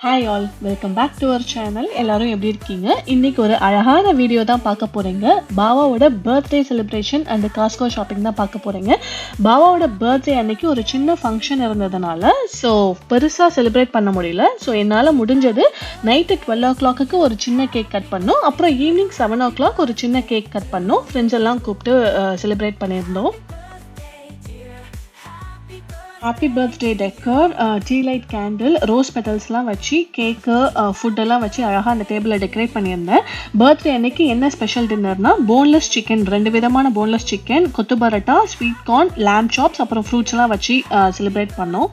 Hi all, welcome back to our channel. எல்லாரும் எப்படி இருக்கீங்க? இன்னைக்கு ஒரு அழகான வீடியோ தான் பார்க்க போறீங்க. பாபாவோட birthday celebration and Costco shopping தான் பார்க்க போறீங்க. பாபாவோட பர்த்டே அன்னைக்கு ஒரு சின்ன ஃபங்க்ஷன் இருந்ததுனால ஸோ பெருசாக செலிப்ரேட் பண்ண முடியல. ஸோ என்னால் முடிஞ்சது நைட்டு 12 o'clock ஒரு சின்ன கேக் கட் பண்ணோம். அப்புறம் ஈவினிங் 7 o'clock ஒரு சின்ன கேக் கட் பண்ணோம். ஃப்ரெண்ட்ஸ் எல்லாம் கூப்பிட்டு செலிப்ரேட் பண்ணியிருந்தோம். Happy birthday decor, tea light candle, rose பெட்டல்ஸ்லாம் வச்சு கேக்கு ஃபுட்டெல்லாம் வச்சு அழகாக அந்த டேபிளை டெக்கரேட் பண்ணியிருந்தேன். பர்த்டே அன்னைக்கு என்ன ஸ்பெஷல் டின்னர்னா போன்லெஸ் சிக்கன், 2 விதமான போன்லெஸ் சிக்கன், கொத்து பரோட்டா, ஸ்வீட் கார்ன், லேம் சாப்ஸ், அப்புறம் ஃப்ரூட்ஸ்லாம் வச்சு செலிப்ரேட் பண்ணோம்.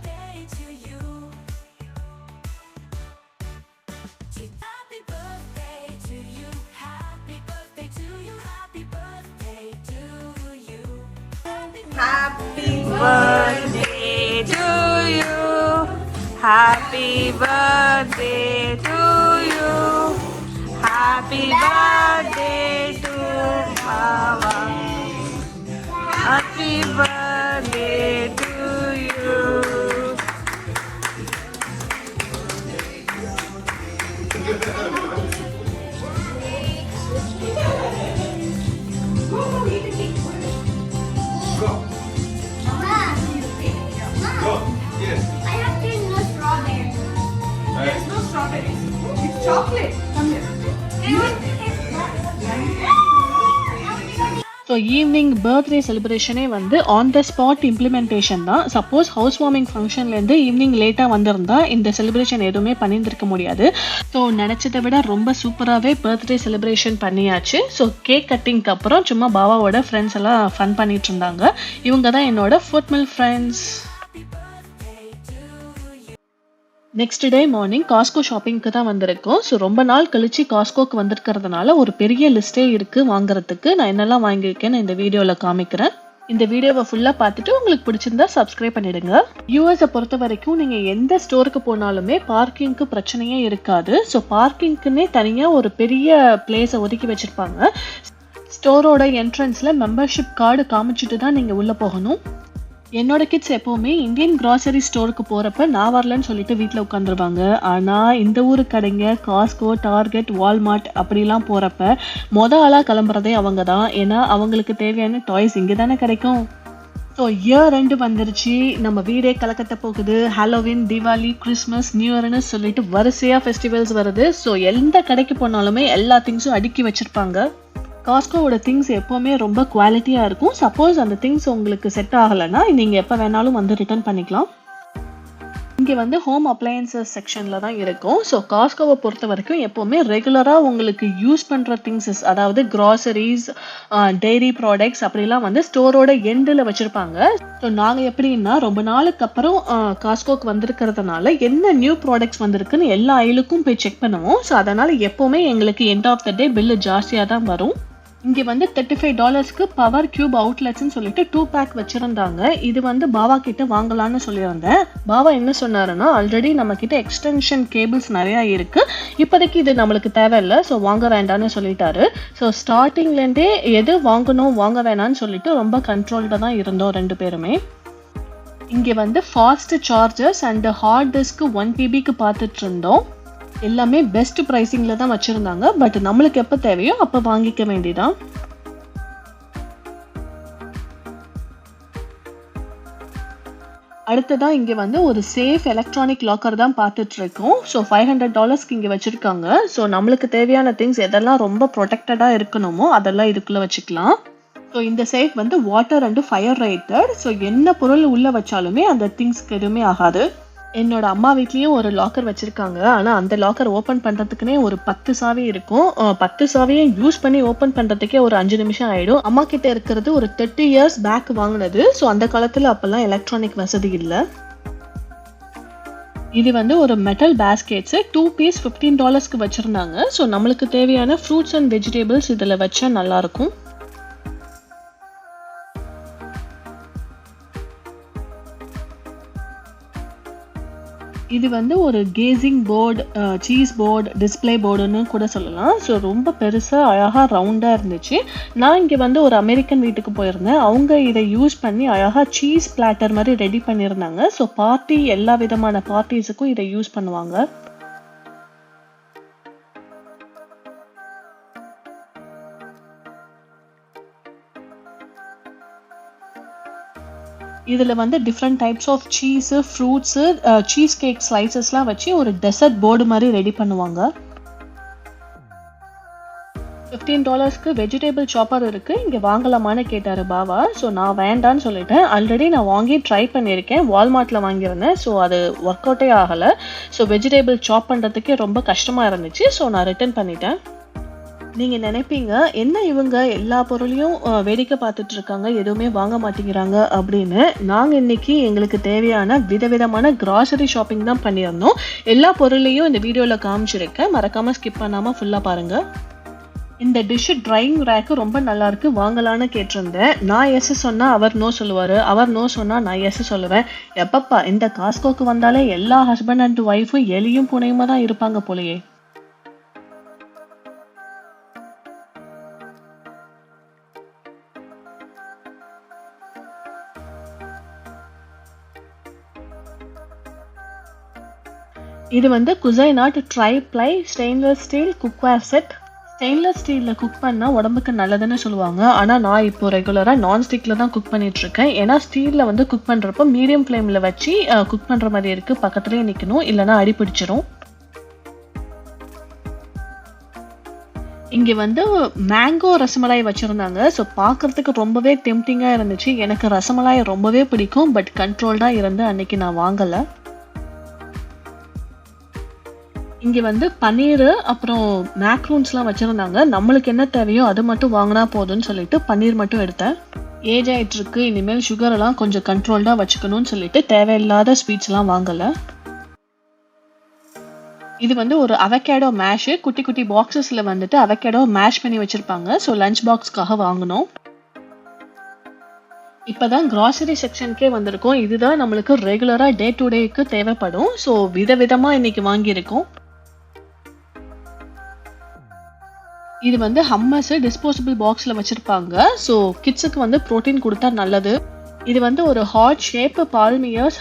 Happy birthday to you. Happy birthday to you. Happy birthday to Baba. Happy birthday to you. I have seen no strawberry. There's no strawberries. It's chocolate. Come here. So evening birthday செலிப்ரேஷனே வந்து on the spot implementation தான். Suppose house warming ஃபங்க்ஷன்லேருந்து evening லேட்டாக வந்திருந்தா இந்த celebration எதுவுமே பண்ணியிருந்திருக்க முடியாது. So நினச்சதை விட ரொம்ப சூப்பராகவே பர்த்டே செலிப்ரேஷன் பண்ணியாச்சு. ஸோ கேக் கட்டிங்க்கு அப்புறம் சும்மா பாபாவோட ஃப்ரெண்ட்ஸ் எல்லாம் ஃபன் பண்ணிட்டு இருந்தாங்க. இவங்க தான் என்னோட ஃபுட்மில் friends. Next day morning Costco ஷாப்பிங்க்கு தான் வந்திருக்கோம். ஸோ ரொம்ப நாள் கழிச்சு காஸ்கோக்கு வந்திருக்கிறதுனால ஒரு பெரிய லிஸ்ட்டே இருக்குது வாங்குறதுக்கு. நான் என்னெல்லாம் வாங்கியிருக்கேன்னு இந்த வீடியோவில் காமிக்கிறேன். இந்த வீடியோவை ஃபுல்லாக பார்த்துட்டு உங்களுக்கு பிடிச்சிருந்தா சப்ஸ்கிரைப் பண்ணிடுங்க. யூஎஸை பொறுத்த வரைக்கும் நீங்கள் எந்த ஸ்டோருக்கு போனாலுமே பார்க்கிங்க்கு பிரச்சனையே இருக்காது. ஸோ பார்க்கிங்க்குன்னே தனியாக ஒரு பெரிய பிளேஸை ஒதுக்கி வச்சுருப்பாங்க. ஸ்டோரோட என்ட்ரன்ஸில் மெம்பர்ஷிப் கார்டு காமிச்சிட்டு தான் நீங்கள் உள்ளே போகணும். என்னோட கிட்ஸ் எப்போவுமே இந்தியன் கிராசரி ஸ்டோருக்கு போகிறப்ப நான் வரலன்னு சொல்லிட்டு வீட்டில் உட்காந்துருவாங்க. ஆனால் இந்த ஊரு கடைங்க காஸ்கோ, டார்கெட், வால்மார்ட் அப்படிலாம் போகிறப்ப ஆளாக கிளம்புறதே அவங்க தான். ஏன்னா அவங்களுக்கு தேவையான டாய்ஸ் இங்கே தானே கிடைக்கும். ஸோ இயர் ரெண்டு வந்துருச்சு, நம்ம வீடே கலக்கட்ட போகுது. ஹாலோவின், தீபாவளி, கிறிஸ்மஸ், நியூ இயர்னு சொல்லிட்டு வரிசையாக ஃபெஸ்டிவல்ஸ் வருது. ஸோ எந்த கடைக்கு போனாலுமே எல்லா திங்ஸும் அடுக்கி வச்சுருப்பாங்க. காஸ்கோவோட திங்ஸ் எப்போவுமே ரொம்ப குவாலிட்டியாக இருக்கும். சப்போஸ் அந்த திங்ஸ் உங்களுக்கு செட் ஆகலைன்னா நீங்கள் எப்போ வேணாலும் வந்து ரிட்டர்ன் பண்ணிக்கலாம். இங்கே வந்து ஹோம் அப்ளையன்சஸ் செக்ஷனில் தான் இருக்கும். ஸோ காஸ்கோவை பொறுத்த வரைக்கும் எப்போவுமே ரெகுலராக உங்களுக்கு யூஸ் பண்ணுற திங்ஸஸ், அதாவது கிராசரிஸ், டெய்ரி ப்ராடக்ட்ஸ் அப்படிலாம் வந்து ஸ்டோரோட எண்டில் வச்சுருப்பாங்க. ஸோ நாங்கள் எப்படின்னா ரொம்ப நாளுக்கு அப்புறம் காஸ்கோக்கு வந்திருக்கிறதுனால என்ன நியூ ப்ராடக்ட்ஸ் வந்திருக்குன்னு எல்லா ஐலுக்கும் போய் செக் பண்ணுவோம். ஸோ அதனால் எப்போவுமே எங்களுக்கு end of the day bill ஜாஸ்தியாக தான் வரும். இங்கே வந்து $35 பவர் கியூப் அவுட்லெட்ஸ்ன்னு சொல்லிட்டு 2 பேக் வச்சுருந்தாங்க. இது வந்து பாபா கிட்ட வாங்கலான்னு சொல்லியிருந்தேன். பாபா என்ன சொன்னாருன்னா, ஆல்ரெடி நம்ம கிட்ட எக்ஸ்டென்ஷன் கேபிள்ஸ் நிறையா இருக்குது, இப்போதைக்கு இது நம்மளுக்கு தேவையில்லை, ஸோ வாங்க வேண்டான்னு சொல்லிட்டாரு. ஸோ ஸ்டார்டிங்லேருந்தே எது வாங்கணும் வாங்க வேணான்னு சொல்லிட்டு ரொம்ப கண்ட்ரோல்டாக தான் இருந்தோம் 2 பேருமே. இங்கே வந்து ஃபாஸ்ட் சார்ஜர்ஸ் அண்ட் ஹார்ட் டிஸ்க்கு 1 TBக்கு பார்த்துட்டு இருந்தோம். எல்லாமே பெஸ்ட் ப்ரைஸிங்கில் தான் வச்சுருந்தாங்க. பட் நம்மளுக்கு எப்போ தேவையோ அப்போ வாங்கிக்க வேண்டியதான். அடுத்ததான் இங்கே வந்து ஒரு சேஃப் எலக்ட்ரானிக் லாக்கர் தான் பார்த்துட்டு இருக்கோம். ஸோ $500 இங்கே வச்சுருக்காங்க. ஸோ நம்மளுக்கு தேவையான திங்ஸ் எதெல்லாம் ரொம்ப ப்ரொடெக்டடாக இருக்கணுமோ அதெல்லாம் இதுக்குள்ளே வச்சுக்கலாம். ஸோ இந்த சேஃப் வந்து water and fire rated. So என்ன பொருள் உள்ளே வச்சாலுமே அந்த திங்ஸ்க்கு எதுவுமே ஆகாது. என்னோட அம்மா வீட்லேயும் ஒரு லாக்கர் வச்சுருக்காங்க. ஆனால் அந்த லாக்கர் ஓப்பன் பண்ணுறதுக்குனே ஒரு 10 சாவி இருக்கும். 10 சாவியை யூஸ் பண்ணி ஓப்பன் பண்ணுறதுக்கே ஒரு 5 நிமிஷம் ஆகிடும். அம்மா கிட்ட இருக்கிறது ஒரு 30 years பேக் வாங்கினது. ஸோ அந்த காலத்தில் அப்போல்லாம் எலக்ட்ரானிக் வசதி இல்லை. இது வந்து ஒரு மெட்டல் பேஸ்கெட்ஸு 2 பீஸ் $15க்கு வச்சுருந்தாங்க. ஸோ நம்மளுக்கு தேவையான ஃப்ரூட்ஸ் அண்ட் வெஜிடபிள்ஸ் இதில் வச்சா நல்லாயிருக்கும். இது வந்து ஒரு கேசிங் போர்டு, சீஸ் போர்டு, டிஸ்பிளே போர்டுன்னு கூட சொல்லலாம். ஸோ ரொம்ப பெருசாக அழகாக ரவுண்டாக இருந்துச்சு. நான் இங்கே வந்து ஒரு அமெரிக்கன் வீட்டுக்கு போயிருந்தேன். அவங்க இதை யூஸ் பண்ணி அழகாக சீஸ் பிளாட்டர் மாதிரி ரெடி பண்ணியிருந்தாங்க. ஸோ பார்ட்டி, எல்லா விதமான பார்ட்டிஸுக்கும் இதை யூஸ் பண்ணுவாங்க. இதில் வந்து different types of cheese, fruits, cheese cake ஸ்லைசஸ்லாம் வச்சு ஒரு டெசர்ட் போர்டு மாதிரி ரெடி பண்ணுவாங்க. $15க்கு வெஜிடபிள் சாப்பர் இருக்குது, இங்கே வாங்கலாமான்னு கேட்டார் பாவா. ஸோ நான் வேண்டான்னு சொல்லிட்டேன். ஆல்ரெடி நான் வாங்கி ட்ரை பண்ணியிருக்கேன், வால்மார்ட்டில் வாங்கியிருந்தேன். ஸோ அது ஒர்க் அவுட்டே ஆகலை. ஸோ வெஜிடபிள் சாப் பண்ணுறதுக்கே ரொம்ப கஷ்டமாக இருந்துச்சு. ஸோ நான் ரிட்டர்ன் பண்ணிட்டேன். நீங்கள் நினைப்பீங்க என்ன இவங்க எல்லா பொருளையும் வேடிக்கை பார்த்துட்டு இருக்காங்க, எதுவுமே வாங்க மாட்டேங்கிறாங்க அப்படின்னு. நாங்கள் இன்னைக்கு எங்களுக்கு தேவையான விதவிதமான கிராசரி ஷாப்பிங் தான் பண்ணியிருந்தோம். எல்லா பொருளையும் இந்த வீடியோவில் காமிச்சிருக்கேன், மறக்காமல் ஸ்கிப் பண்ணாமல் ஃபுல்லாக பாருங்கள். இந்த டிஷ்ஷு ட்ரைங் ரேக்கு ரொம்ப நல்லா இருக்கு, வாங்கலான்னு கேட்டிருந்தேன். நான் எஸ் சொன்னா அவர் நோ சொல்லுவார், அவர் நோ சொன்னா நான் எஸ் சொல்லுவேன். எப்பப்பா இந்த காஸ்கோக்கு வந்தாலே எல்லா ஹஸ்பண்ட் அண்ட் ஒய்ஃபும் எலியும் புனையுமா தான் இருப்பாங்க போலயே. இது வந்து Cuisinart tri ply stainless steel cookware set. Stainless ஸ்டீலில் குக் பண்ணால் உடம்புக்கு நல்லதுன்னு சொல்லுவாங்க. ஆனால் நான் இப்போ ரெகுலராக நான்ஸ்டிக்கில் தான் குக் பண்ணிகிட்ருக்கேன். ஏன்னா ஸ்டீலில் வந்து குக் பண்ணுறப்போ மீடியம் ஃப்ளேமில் வச்சு குக் பண்ணுற மாதிரி இருக்குது, பக்கத்துலேயே நிற்கணும், இல்லைனா அடி பிடிச்சிரும். இங்கே வந்து மேங்கோ ரசமலாய் வச்சுருந்தாங்க. ஸோ பார்க்குறதுக்கு ரொம்பவே டெம்டிங்காக இருந்துச்சு. எனக்கு ரசமலாய் ரொம்பவே பிடிக்கும், பட் கண்ட்ரோல்டாக இருந்து அன்னைக்கு நான் வாங்கலை. இங்கே வந்து பன்னீர் அப்புறம் மேக்ரூன்ஸ்லாம் வச்சுருந்தாங்க. நம்மளுக்கு என்ன தேவையோ அது மட்டும் வாங்கினா போதும்னு சொல்லிட்டு பன்னீர் மட்டும் எடுத்தேன். ஏஜ் ஆகிட்டுருக்கு, இனிமேல் சுகரெல்லாம் கொஞ்சம் கண்ட்ரோல்டாக வச்சுக்கணும்னு சொல்லிட்டு தேவையில்லாத ஸ்வீட்ஸ்லாம் வாங்கலை. இது வந்து ஒரு அவகேடோ மேஷு, குட்டி குட்டி பாக்ஸஸில் வந்துட்டு அவகேடோ மேஷ் பண்ணி வச்சுருப்பாங்க. ஸோ லஞ்ச் பாக்ஸ்க்காக வாங்கினோம். இப்போதான் கிராசரி செக்ஷனுக்கே வந்திருக்கோம். இதுதான் நம்மளுக்கு ரெகுலராக டே டு டேக்கு தேவைப்படும். ஸோ விதவிதமாக இன்னைக்கு வாங்கியிருக்கோம். இது வந்து ஹம்மஸ் டிஸ்போசபிள் பாக்ஸில் வச்சுருப்பாங்க. ஸோ கிட்ஸுக்கு வந்து ப்ரோட்டீன் கொடுத்தா நல்லது. இது வந்து ஒரு ஹார்ட் ஷேப் பால்மியர்ஸ்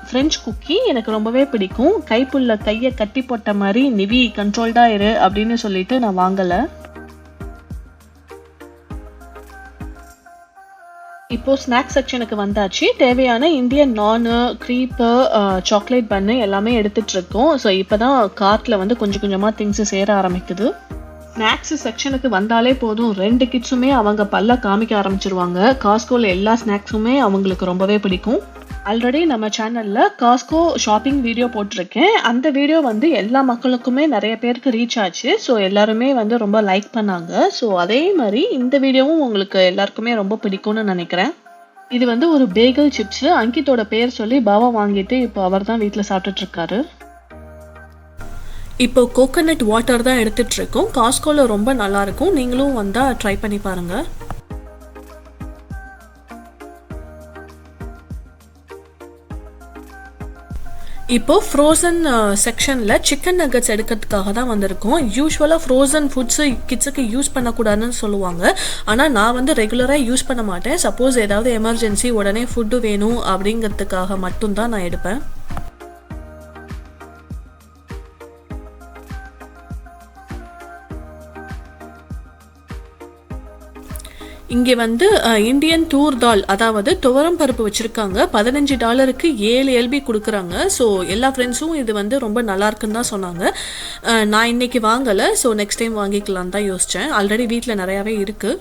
ஃப்ரெஞ்ச் குக்கி, எனக்கு ரொம்பவே பிடிக்கும். கைப்புள்ள கையை கட்டி போட்ட மாதிரி நிவி கண்ட்ரோல்டாக இரு அப்படின்னு சொல்லிட்டு நான் வாங்கலை. இப்போ ஸ்நாக்ஸ் செக்ஷனுக்கு வந்தாச்சு. தேவையான இந்தியன் நானு, க்ரீப்பு, சாக்லேட் பன்னு எல்லாமே எடுத்துட்டு இருக்கோம். ஸோ இப்போதான் கார்ட்டில் வந்து கொஞ்சம் கொஞ்சமாக திங்ஸ் சேர ஆரம்பிக்குது. ஸ்நாக்ஸ் செக்ஷனுக்கு வந்தாலே போதும், 2 கிட்ஸுமே அவங்க பல்ல காமிக்க ஆரம்பிச்சிருவாங்க. காஸ்கோவில் எல்லா ஸ்நாக்ஸுமே அவங்களுக்கு ரொம்பவே பிடிக்கும். ஆல்ரெடி நம்ம சேனலில் காஸ்கோ ஷாப்பிங் வீடியோ போட்டிருக்கேன். அந்த வீடியோ வந்து எல்லா மக்களுக்குமே நிறைய பேருக்கு ரீச் ஆச்சு. ஸோ எல்லாருமே வந்து ரொம்ப லைக் பண்ணாங்க. ஸோ அதே மாதிரி இந்த வீடியோவும் உங்களுக்கு எல்லாருக்குமே ரொம்ப பிடிக்கும்னு நினைக்கிறேன். இது வந்து ஒரு பேகல் சிப்ஸு. அங்கித்தோட பேர் சொல்லி பாவா வாங்கிட்டு இப்போ அவர் தான் வீட்டில் சாப்பிட்டுட்டு இருக்காரு. இப்போ கோகோனட் வாட்டர் தான் எடுத்துட்டு இருக்கோம். காஸ்கோவில் ரொம்ப நல்லா இருக்கும், நீங்களும் வந்தால் ட்ரை பண்ணி பாருங்க. இப்போ ஃப்ரோசன் செக்ஷனில் சிக்கன் நக்கட்ஸ் எடுக்கிறதுக்காக தான் வந்திருக்கோம். யூஸ்வலாக ஃப்ரோசன் ஃபுட்ஸு கிட்ஸுக்கு யூஸ் பண்ணக்கூடாதுன்னு சொல்லுவாங்க. ஆனால் நான் வந்து ரெகுலராக யூஸ் பண்ண மாட்டேன். சப்போஸ் ஏதாவது எமர்ஜென்சி உடனே ஃபுட்டு வேணும் அப்படிங்கிறதுக்காக மட்டும்தான் நான் எடுப்பேன். இங்கே வந்து இந்தியன் தூர் தால், அதாவது துவரம் பருப்பு வச்சுருக்காங்க. $15க்கு 7 LB கொடுக்குறாங்க. ஸோ எல்லா ஃப்ரெண்ட்ஸும் இது வந்து ரொம்ப நல்லா இருக்குன்னு தான் சொன்னாங்க. நான் இன்னைக்கு வாங்கலை. ஸோ நெக்ஸ்ட் டைம் வாங்கிக்கலான்னு தான் யோசித்தேன். ஆல்ரெடி வீட்டில் நிறையாவே இருக்குது.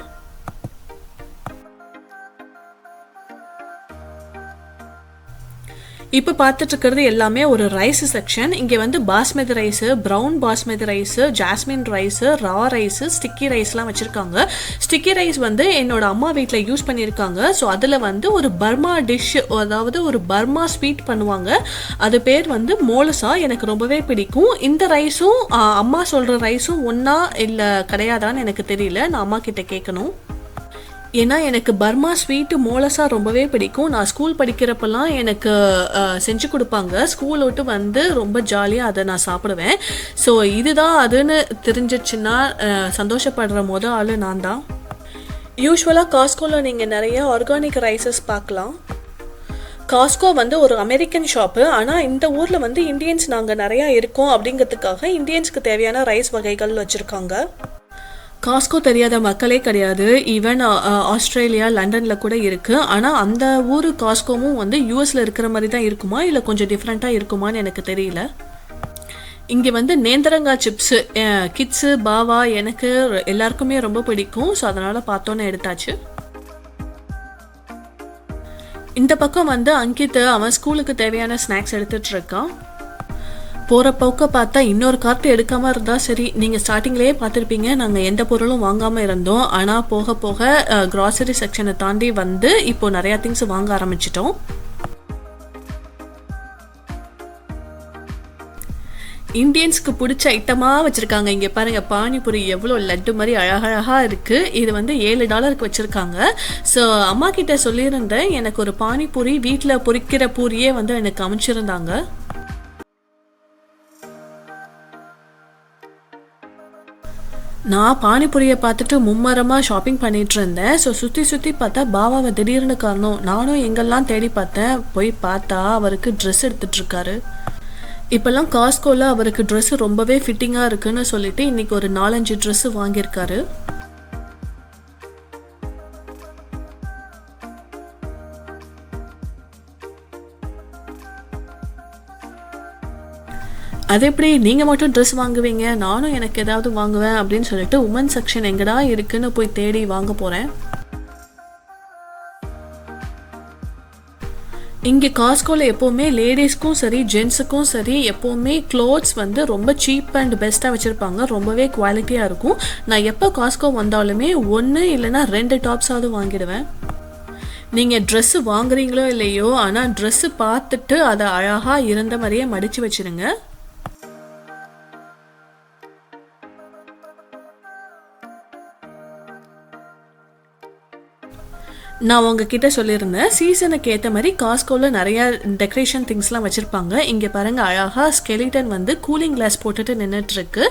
இப்போ பார்த்துட்டு இருக்கிறது எல்லாமே ஒரு ரைஸ் செக்ஷன். இங்கே வந்து basmati rice, brown basmati rice, jasmine rice, raw rice, sticky ரைஸ்லாம் வச்சுருக்காங்க. ஸ்டிக்கி ரைஸ் வந்து என்னோட அம்மா வீட்டில் யூஸ் பண்ணியிருக்காங்க. ஸோ அதில் வந்து ஒரு பர்மா டிஷ், அதாவது ஒரு பர்மா ஸ்வீட் பண்ணுவாங்க. அது பேர் வந்து மோலசா. எனக்கு ரொம்பவே பிடிக்கும். இந்த ரைஸும் அம்மா சொல்கிற ரைஸும் ஒன்றா இல்லை கிடையாதான்னு எனக்கு தெரியல, நான் அம்மா கிட்ட கேட்கணும். ஏன்னா எனக்கு பர்மா ஸ்வீட்டு மோலசா ரொம்பவே பிடிக்கும். நான் ஸ்கூல் படிக்கிறப்பெல்லாம் எனக்கு செஞ்சு கொடுப்பாங்க. ஸ்கூல் விட்டு வந்து ரொம்ப ஜாலியாக அதை நான் சாப்பிடுவேன். ஸோ இதுதான் அதுன்னு தெரிஞ்சிச்சுன்னா சந்தோஷப்படுற ஆள் நான் தான். யூஸ்வலாக காஸ்கோவில் நீங்கள் நிறைய ஆர்கானிக் ரைஸஸ் பார்க்கலாம். காஸ்கோ வந்து ஒரு அமெரிக்கன் ஷாப்பு. ஆனால் இந்த ஊரில் வந்து இந்தியன்ஸ் நாங்கள் நிறையா இருக்கோம் அப்படிங்கிறதுக்காக இந்தியன்ஸ்க்கு தேவையான ரைஸ் வகைகள் வச்சுருக்காங்க. காஸ்கோ தெரியாத மக்களே கிடையாது. ஈவன் ஆஸ்திரேலியா, லண்டனில் கூட இருக்குது. ஆனால் அந்த ஊர் காஸ்கோவும் வந்து யூஎஸில் இருக்கிற மாதிரி தான் இருக்குமா இல்லை கொஞ்சம் டிஃப்ரெண்ட்டாக இருக்குமான்னு எனக்கு தெரியல. இங்கே வந்து நேந்திரங்காய் சிப்ஸு கிட்ஸு பாவா எனக்கு எல்லாருக்குமே ரொம்ப பிடிக்கும். ஸோ அதனால் பார்த்தோன்னே எடுத்தாச்சு. இந்த பக்கம் வந்து அங்கித் அவன் ஸ்கூலுக்கு தேவையான ஸ்நாக்ஸ் எடுத்துகிட்டு இருக்கான். போகிற போக்க பார்த்தா இன்னொரு கார்ட்டு எடுக்காமல் இருந்தால் சரி. நீங்கள் ஸ்டார்டிங்லேயே பார்த்துருப்பீங்க நாங்கள் எந்த பொருளும் வாங்காமல் இருந்தோம். ஆனால் போக போக க்ராசரி செக்ஷனை தாண்டி வந்து இப்போது நிறையா திங்ஸ் வாங்க ஆரம்பிச்சிட்டோம். இந்தியன்ஸ்க்கு பிடிச்ச ஐட்டமாக வச்சுருக்காங்க. இங்கே பாருங்கள், பானிபூரி எவ்வளோ லட்டு மாதிரி அழகழகாக இருக்குது. இது வந்து $7 வச்சுருக்காங்க. ஸோ அம்மா கிட்ட சொல்லியிருந்தேன் எனக்கு ஒரு பானிபூரி வீட்டில் பொரிக்கிற பூரியே வந்து எனக்கு அமைச்சிருந்தாங்க. நான் பானிபூரியை பார்த்துட்டு மும்மரமாக ஷாப்பிங் பண்ணிகிட்டு இருந்தேன். ஸோ சுற்றி பார்த்தா பாவாவை திடீர்னு காரணம். நானும் எங்கெல்லாம் தேடி பார்த்தேன். போய் பார்த்தா அவருக்கு ட்ரெஸ் எடுத்துகிட்ருக்காரு. இப்போல்லாம் காஸ்கோவில் அவருக்கு ட்ரெஸ்ஸு ரொம்பவே ஃபிட்டிங்காக இருக்குன்னு சொல்லிட்டு இன்றைக்கி ஒரு 4-5 ட்ரெஸ்ஸு வாங்கியிருக்காரு. அது எப்படி நீங்கள் மட்டும் ட்ரெஸ் வாங்குவீங்க, நானும் எனக்கு ஏதாவது வாங்குவேன் அப்படின்னு சொல்லிட்டு உமன் செக்ஷன் எங்கடா இருக்குன்னு போய் தேடி வாங்க போகிறேன். இங்கே காஸ்கோவில் எப்போவுமே லேடிஸ்க்கும் சரி ஜென்ஸுக்கும் சரி எப்போவுமே க்ளோத்ஸ் வந்து ரொம்ப சீப் அண்ட் பெஸ்ட்டாக வச்சுருப்பாங்க. ரொம்பவே குவாலிட்டியாக இருக்கும். நான் எப்போ காஸ்கோ வந்தாலுமே 1 இல்லைனா 2 டாப்ஸாவது வாங்கிடுவேன். நீங்கள் ட்ரெஸ்ஸு வாங்குறீங்களோ இல்லையோ, ஆனால் ட்ரெஸ்ஸு பார்த்துட்டு அதை அழகாக இருந்த மாதிரியே மடித்து வச்சுருங்க. நான் உங்ககிட்ட சொல்லியிருந்தேன் சீசனுக்கு ஏற்ற மாதிரி காஸ்கோவில் நிறையா டெக்கரேஷன் திங்ஸ்லாம் வச்சுருப்பாங்க. இங்கே பாருங்கள், அழகாக ஸ்கெலிட்டன் வந்து கூலிங் கிளாஸ் போட்டுட்டு நின்றுட்டுருக்கு.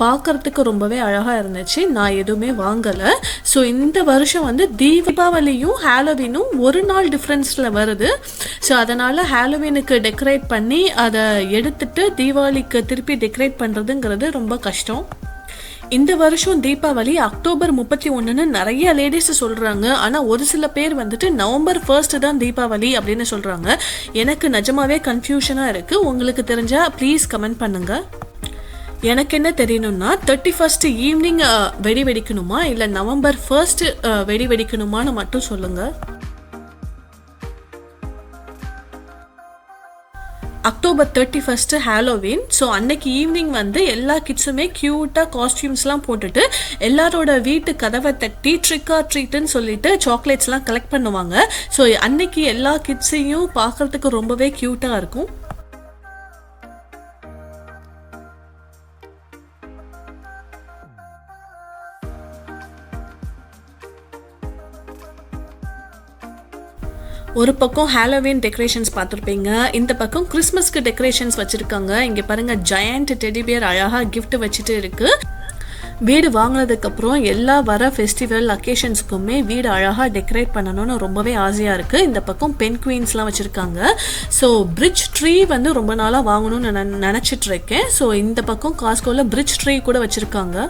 பார்க்குறதுக்கு ரொம்பவே அழகாக இருந்துச்சு. நான் எதுவுமே வாங்கலை. ஸோ இந்த வருஷம் வந்து தீபாவளியும் ஹாலோவீனும் ஒரு நாள் டிஃப்ரென்ஸில் வருது. ஸோ அதனால் ஹாலோவீனுக்கு டெக்கரேட் பண்ணி அதை எடுத்துட்டு தீபாவளிக்கு திருப்பி டெக்கரேட் பண்ணுறதுங்கிறது ரொம்ப கஷ்டம். இந்த வருஷம் தீபாவளி அக்டோபர் 31ன்னு நிறைய லேடிஸ் சொல்கிறாங்க. ஆனால் ஒரு சில பேர் வந்துட்டு நவம்பர் 1 தான் தீபாவளி அப்படின்னு சொல்கிறாங்க. எனக்கு நிஜமாவே கன்ஃபியூஷனாக இருக்குது. உங்களுக்கு தெரிஞ்சால் ப்ளீஸ் கமெண்ட் பண்ணுங்கள். எனக்கு என்ன தெரியணும்னா 31 ஈவினிங் வெடி வெடிக்கணுமா இல்லை நவம்பர் 1 வெடி வெடிக்கணுமான்னு மட்டும் சொல்லுங்கள். October 31 Halloween. ஸோ அன்னைக்கு ஈவினிங் வந்து எல்லா கிட்ஸுமே க்யூட்டாக காஸ்டியூம்ஸ்லாம் போட்டுட்டு எல்லாரோட வீட்டு கதவை தட்டி ட்ரிக் ஆர் ட்ரீட்டுன்னு சொல்லிட்டு சாக்லேட்ஸ்லாம் கலெக்ட் பண்ணுவாங்க. ஸோ அன்னைக்கு எல்லா கிட்ஸையும் பார்க்குறதுக்கு ரொம்பவே க்யூட்டாக இருக்கும். ஒரு பக்கம் ஹாலோவீன் டெக்கரேஷன்ஸ் பார்த்துருப்பீங்க. இந்த பக்கம் கிறிஸ்மஸ்க்கு டெக்கரேஷன்ஸ் வச்சுருக்காங்க. இங்கே பாருங்கள், ஜெயண்ட் டெடி பியர் அழகாக கிஃப்ட் வச்சுட்டு இருக்குது. வீடு வாங்கினதுக்கப்புறம் எல்லா வர ஃபெஸ்டிவல் அக்கேஷன்ஸுக்குமே வீடு அழகாக டெக்கரேட் பண்ணணும்னு ரொம்பவே ஆசையாக இருக்குது. இந்த பக்கம் பென் குவீன்ஸ்லாம் வச்சுருக்காங்க. ஸோ பிரிட்ஜ் ட்ரீ வந்து ரொம்ப நாளாக வாங்கணும்னு நினச்சிட்ருக்கேன். ஸோ இந்த பக்கம் காஸ்கோவில் பிரிட்ஜ் ட்ரீ கூட வச்சுருக்காங்க.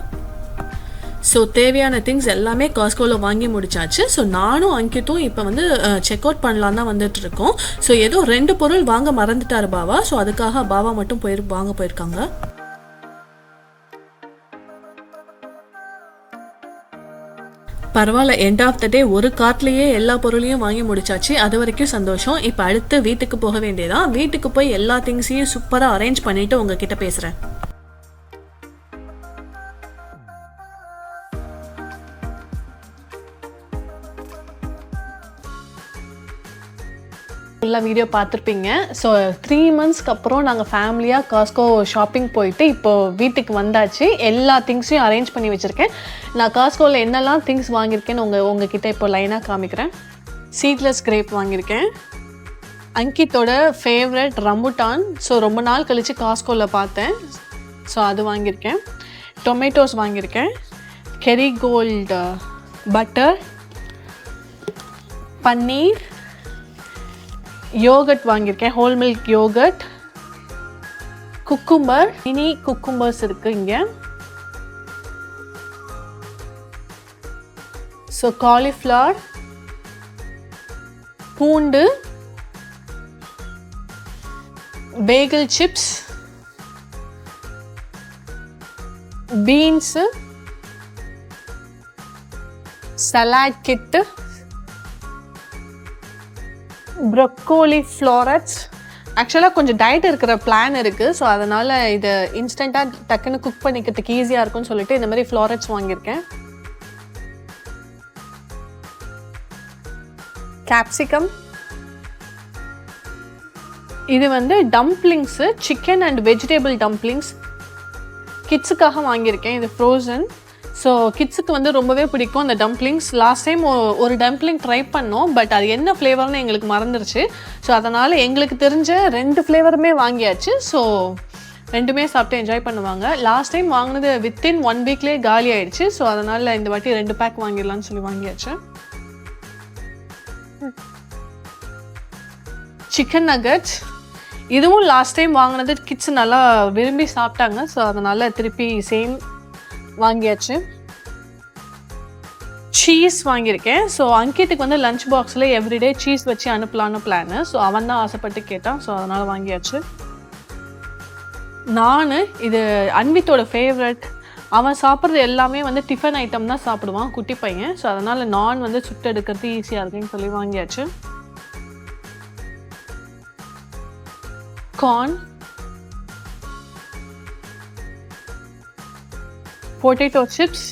ஸோ தேவையான திங்ஸ் எல்லாமே காஸ்கோவில் வாங்கி முடிச்சாச்சு. ஸோ நானும் அங்கித்தும் இப்போ வந்து செக் அவுட் பண்ணலாம் தான் வந்துட்டு இருக்கோம். ஸோ ஏதோ 2 பொருள் வாங்க மறந்துட்டார் பாவா. ஸோ அதுக்காக பாவா மட்டும் வாங்க போயிருக்காங்க. பரவாயில்ல, எண்ட் ஆஃப் த டே ஒரு கார்ட்லேயே எல்லா பொருளையும் வாங்கி முடிச்சாச்சு. அது வரைக்கும் சந்தோஷம். இப்போ அடுத்து வீட்டுக்கு போக வேண்டியதான். வீட்டுக்கு போய் எல்லா திங்ஸையும் சூப்பராக அரேஞ்ச் பண்ணிவிட்டு உங்ககிட்ட பேசுகிறேன். ஃபுல்லாக வீடியோ பார்த்துருப்பீங்க. ஸோ 3 மந்த்ஸ்க்கு அப்புறம் நாங்கள் ஃபேமிலியாக காஸ்கோ ஷாப்பிங் போயிட்டு இப்போது வீட்டுக்கு வந்தாச்சு. எல்லா திங்ஸையும் அரேஞ்ச் பண்ணி வச்சுருக்கேன். நான் காஸ்கோவில் என்னெல்லாம் திங்ஸ் வாங்கியிருக்கேன்னு உங்ககிட்ட இப்போ லைனாக காமிக்கிறேன். சீட்லெஸ் கிரேப் வாங்கியிருக்கேன். அங்கித்தோட ஃபேவரட் ரம்புட்டான். ஸோ ரொம்ப நாள் கழித்து காஸ்கோவில் பார்த்தேன். ஸோ அது வாங்கியிருக்கேன். டொமேட்டோஸ் வாங்கியிருக்கேன். கெரிகோல்டு பட்டர், பன்னீர், யோகட் வாங்கியிருக்கேன். Whole milk yoghurt, cucumber, mini cucumbers இருக்குது இங்கே. ஸோ காலிஃப்ளவர், பூண்டு, பேகல் சிப்ஸ், பீன்ஸு, சலாட் கிட்டு, ப்ரொக்கோலி ஃப்ளாரட்ஸ். ஆக்சுவலாக கொஞ்சம் டயட் இருக்கிற பிளான் இருக்குது. ஸோ அதனால் இது இன்ஸ்டண்ட்டாக டக்குன்னு குக் பண்ணிக்கிறதுக்கு ஈஸியாக இருக்கும்னு சொல்லிட்டு இந்த மாதிரி ஃப்ளாரட்ஸ் வாங்கியிருக்கேன். கேப்சிகம், இது வந்து டம்ப்ளிங்ஸு, சிக்கன் அண்ட் வெஜிடபிள் டம்ப்ளிங்ஸ் கிட்ஸுக்காக வாங்கியிருக்கேன். இது ஃப்ரோசன். ஸோ கிட்ஸுக்கு வந்து ரொம்பவே பிடிக்கும் அந்த டம்ப்ளிங்ஸ். லாஸ்ட் டைம் ஒரு டம்ப்ளிங் ட்ரை பண்ணோம், பட் அது என்ன ஃப்ளேவர்னு எங்களுக்கு மறந்துருச்சு. ஸோ அதனால் எங்களுக்கு தெரிஞ்ச 2 ஃப்ளேவருமே வாங்கியாச்சு. ஸோ 2மே சாப்பிட்டு என்ஜாய் பண்ணுவாங்க. லாஸ்ட் டைம் வாங்கினது வித்தின் 1 வீக்லேயே காலி ஆயிடுச்சு. ஸோ அதனால் இந்த வாட்டி 2 பேக் வாங்கிடலான்னு சொல்லி வாங்கியாச்சு. சிக்கன் நகட்ஸ், இதுவும் லாஸ்ட் டைம் வாங்கினது கிட்ஸ் நல்லா விரும்பி சாப்பிட்டாங்க. ஸோ அதனால் திருப்பி சேம் வாங்கியாச்சு. சீஸ் வாங்கியிருக்கேன். ஸோ அங்கிட்டுக்கு வந்து லஞ்ச் பாக்ஸில் எவ்ரிடே சீஸ் வச்சு அனுப்பலான்னு பிளானு. ஸோ அவன் தான் ஆசைப்பட்டு கேட்டான். ஸோ அதனால் வாங்கியாச்சு. நான் இது அன்வித்தோட ஃபேவரட். அவன் சாப்பிட்றது எல்லாமே வந்து டிஃபன் ஐட்டம் தான் சாப்பிடுவான், குட்டி பையன். ஸோ அதனால் நான் வந்து சுட்டு எடுக்கிறது ஈஸியாக இருக்குன்னு சொல்லி வாங்கியாச்சு. Corn, potato chips.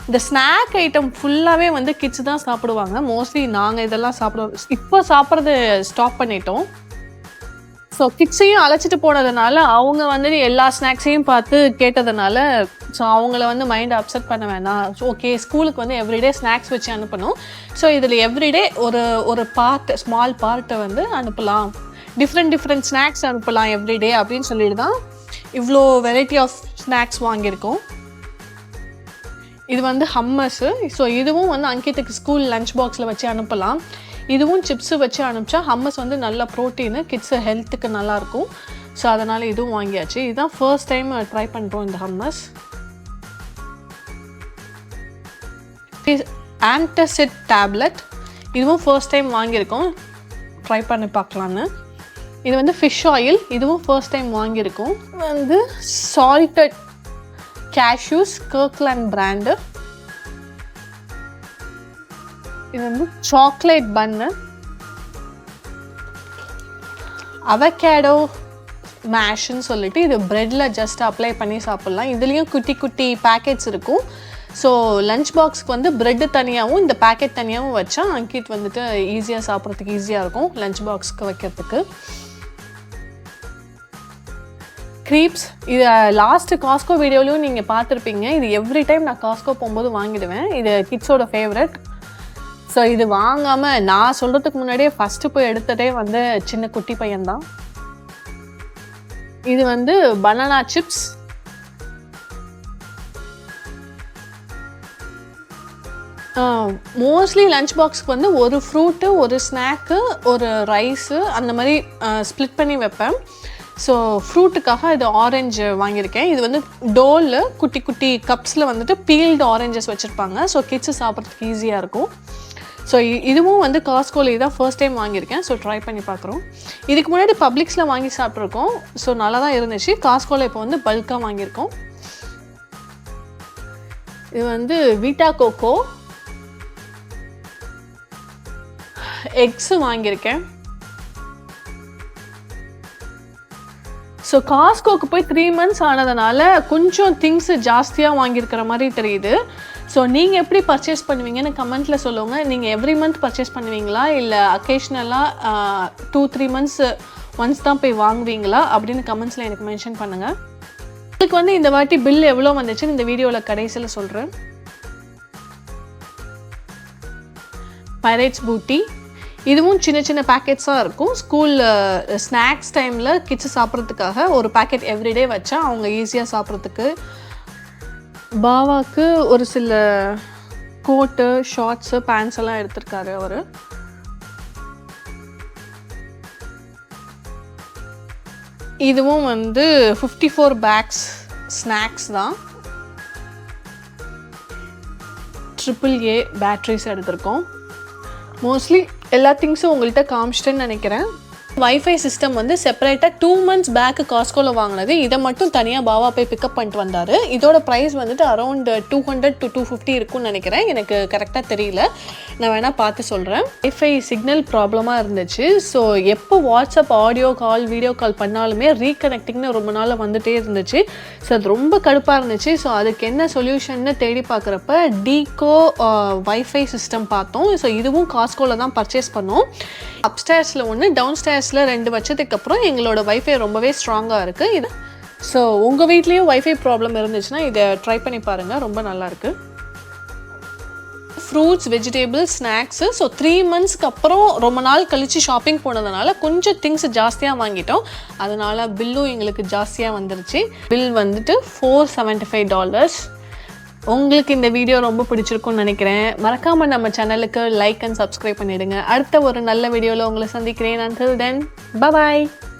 இந்த ஸ்நாக் ஐட்டம் ஃபுல்லாகவே வந்து கிட்ஸ் தான் சாப்பிடுவாங்க. மோஸ்ட்லி நாங்கள் இதெல்லாம் சாப்பிடுவோம். இப்போ சாப்பிட்றது ஸ்டாப் பண்ணிட்டோம். ஸோ கிட்ஸையும் அழைச்சிட்டு போனதுனால அவங்க வந்து எல்லா ஸ்நாக்ஸையும் பார்த்து கேட்டதுனால ஸோ அவங்கள வந்து மைண்டை அப்செட் பண்ண வேணாம். ஓகே, ஸ்கூலுக்கு வந்து எவ்ரிடே ஸ்நாக்ஸ் வச்சு அனுப்பணும். ஸோ இதில் எவ்ரிடே ஒரு பார்ட், ஸ்மால் பார்ட்டை வந்து அனுப்பலாம், டிஃப்ரெண்ட் ஸ்நாக்ஸ் அனுப்பலாம் எவ்ரிடே அப்படின்னு சொல்லிட்டு தான் இவ்வளோ வெரைட்டி ஆஃப் ஸ்நாக்ஸ் வாங்கியிருக்கோம். இது வந்து ஹம்மஸு. ஸோ இதுவும் வந்து அங்கிட்டுக்கு ஸ்கூல் லஞ்ச் பாக்ஸில் வச்சு அனுப்பலாம். இதுவும் சிப்ஸு வச்சு அனுப்பிச்சா ஹம்மஸ் வந்து நல்ல ப்ரோட்டீனு, கிட்ஸு ஹெல்த்துக்கு நல்லாயிருக்கும். ஸோ அதனால் இதுவும் வாங்கியாச்சு. இதுதான் ஃபர்ஸ்ட் டைம் ட்ரை பண்ணுறோம் இந்த ஹம்மஸ். ஆன்டாசிட் டேப்லெட், இதுவும் ஃபர்ஸ்ட் டைம் வாங்கியிருக்கோம், ட்ரை பண்ணி பார்க்கலான்னு. இது வந்து ஃபிஷ் ஆயில், இதுவும் ஃபர்ஸ்ட் டைம் வாங்கியிருக்கோம். வந்து சால்டட் கேஷ்யூஸ், கர்க்லாண்ட் பிராண்டு. இது வந்து சாக்லேட் பன்னு, அவகேடோ மேஷ்ன்னு சொல்லிட்டு இது ப்ரெட்டில் ஜஸ்ட் அப்ளை பண்ணி சாப்பிட்லாம். இதுலேயும் குட்டி குட்டி பேக்கெட்ஸ் இருக்கும். ஸோ லஞ்ச் பாக்ஸ்க்கு வந்து ப்ரெட்டு தனியாகவும் இந்த பேக்கெட் தனியாகவும் வச்சா அங்கிட் வந்துட்டு ஈஸியாக சாப்பிட்றதுக்கு ஈஸியாக இருக்கும் லஞ்ச் பாக்ஸ்க்கு வைக்கிறதுக்கு. க்ரீப்ஸ், இது லாஸ்ட்டு காஸ்கோ வீடியோலையும் நீங்கள் பார்த்துருப்பீங்க. இது எவ்ரி டைம் நான் காஸ்கோ போகும்போது வாங்கிடுவேன். இது கிட்ஸோட ஃபேவரட். ஸோ இது வாங்காமல் நான் சொல்கிறதுக்கு முன்னாடியே ஃபஸ்ட்டு போய் எடுத்ததே வந்து சின்ன குட்டி பையன்தான். இது வந்து பனானா சிப்ஸ். மோஸ்ட்லி லஞ்ச் பாக்ஸ்க்கு வந்து ஒரு ஃப்ரூட்டு, ஒரு ஸ்நாக்கு, ஒரு ரைஸு அந்த மாதிரி ஸ்ப்ளிட் பண்ணி வைப்பேன். ஸோ ஃப்ரூட்டுக்காக இது ஆரஞ்சு வாங்கியிருக்கேன். இது வந்து டோலில் குட்டி குட்டி கப்ஸில் வந்துட்டு பீல்டு ஆரஞ்சஸ் வச்சுருப்பாங்க. ஸோ கிட்ஸு சாப்பிட்றதுக்கு ஈஸியாக இருக்கும். ஸோ இதுவும் வந்து காஸ்கோவில் தான் ஃபர்ஸ்ட் டைம் வாங்கியிருக்கேன். ஸோ ட்ரை பண்ணி பார்க்குறோம். இதுக்கு முன்னாடி பப்ளிக்ஸில் வாங்கி சாப்பிட்ருக்கோம். ஸோ நல்லா தான் இருந்துச்சு. காஸ்கோவில் இப்போ வந்து பல்காக வாங்கியிருக்கோம். இது வந்து வீட்டா கோகோ எக்ஸு வாங்கியிருக்கேன். ஸோ காஸ்கோக்கு போய் 3 months ஆனதுனால கொஞ்சம் திங்ஸு ஜாஸ்தியாக வாங்கியிருக்கிற மாதிரி தெரியுது. ஸோ நீங்கள் எப்படி பர்ச்சேஸ் பண்ணுவீங்கன்னு கமெண்ட்டில் சொல்லுங்கள். நீங்கள் எவ்ரி மந்த் பர்ச்சேஸ் பண்ணுவீங்களா, இல்லை அக்கேஷ்னலாக 2-3 months ஒன்ஸ் தான் போய் வாங்குவீங்களா அப்படின்னு கமெண்ட்ஸில் எனக்கு மென்ஷன் பண்ணுங்கள். இதுக்கு வந்து இந்த வாட்டி பில் எவ்வளோ வந்துச்சுன்னு இந்த வீடியோவில் கடைசியில் சொல்கிறேன். பைரேட்ஸ் பூட்டி, இதுவும் சின்ன சின்ன பேக்கெட்ஸாக இருக்கும். ஸ்கூல் ஸ்நாக்ஸ் டைமில் கிட்ஸ் சாப்பிட்றதுக்காக ஒரு பேக்கெட் எவ்ரிடே வச்சா அவங்க ஈஸியாக சாப்பிட்றதுக்கு. பாவாவுக்கு ஒரு சில கோட்டு, ஷார்ட்ஸு, பேண்ட்ஸ் எல்லாம் எடுத்திருக்காரு அவர். இதுவும் வந்து 54 bags ஸ்நாக்ஸ் தான். AAA பேட்ரிஸ் எடுத்திருக்கோம். மோஸ்ட்லி எல்லா திங்ஸும் உங்கள்கிட்ட காமிச்சிட்டேன்னு நினைக்கிறேன். வைஃபை சிஸ்டம் வந்து செப்பரேட்டாக 2 months பேக்கு காஸ்கோவில் வாங்கினது. இதை மட்டும் தனியாக பாவா போய் பிக்கப் பண்ணிட்டு வந்தார். இதோட ப்ரைஸ் வந்துட்டு அரௌண்ட் 200 to 250 இருக்கும்னு நினைக்கிறேன். எனக்கு கரெக்டாக தெரியல, நான் வேணால் பார்த்து சொல்கிறேன். வைஃபை சிக்னல் ப்ராப்ளமாக இருந்துச்சு. ஸோ எப்போ WhatsApp audio call video call பண்ணாலுமே ரீகனெக்டிங்னு ரொம்ப நாள் வந்துகிட்டே இருந்துச்சு. ஸோ அது ரொம்ப கடுப்பாக இருந்துச்சு. ஸோ அதுக்கு என்ன சொல்யூஷன்னு தேடி பார்க்குறப்ப டீகோ வைஃபை சிஸ்டம் பார்த்தோம். ஸோ இதுவும் காஸ்கோவில் தான் பர்ச்சேஸ் பண்ணோம். அப்ஸ்டேர்ஸில் ஒன்று, டவுன் ஸ்டேர்ஸில் 2 வச்சதுக்கப்புறம் எங்களோட வைஃபை ரொம்பவே ஸ்ட்ராங்காக இருக்குது. இது ஸோ உங்கள் வீட்லேயும் வைஃபை ப்ராப்ளம் இருந்துச்சுன்னா இதை ட்ரை பண்ணி பாருங்கள், ரொம்ப நல்லாயிருக்கு. Fruits, vegetables, snacks. ஸோ 3 monthsக்கு அப்புறம் ரொம்ப நாள் கழித்து ஷாப்பிங் போனதுனால கொஞ்சம் திங்ஸ் ஜாஸ்தியாக வாங்கிட்டோம். அதனால் பில்லும் எங்களுக்கு ஜாஸ்தியாக வந்துருச்சு. பில் வந்துட்டு $475. உங்களுக்கு இந்த வீடியோ ரொம்ப பிடிச்சிருக்கும்னு நினைக்கிறேன். மறக்காமல் நம்ம சேனலுக்கு லைக் அண்ட் சப்ஸ்கிரைப் பண்ணிவிடுங்க. அடுத்த ஒரு நல்ல வீடியோவில் உங்களை சந்திக்கிறேன். Until then, bye bye.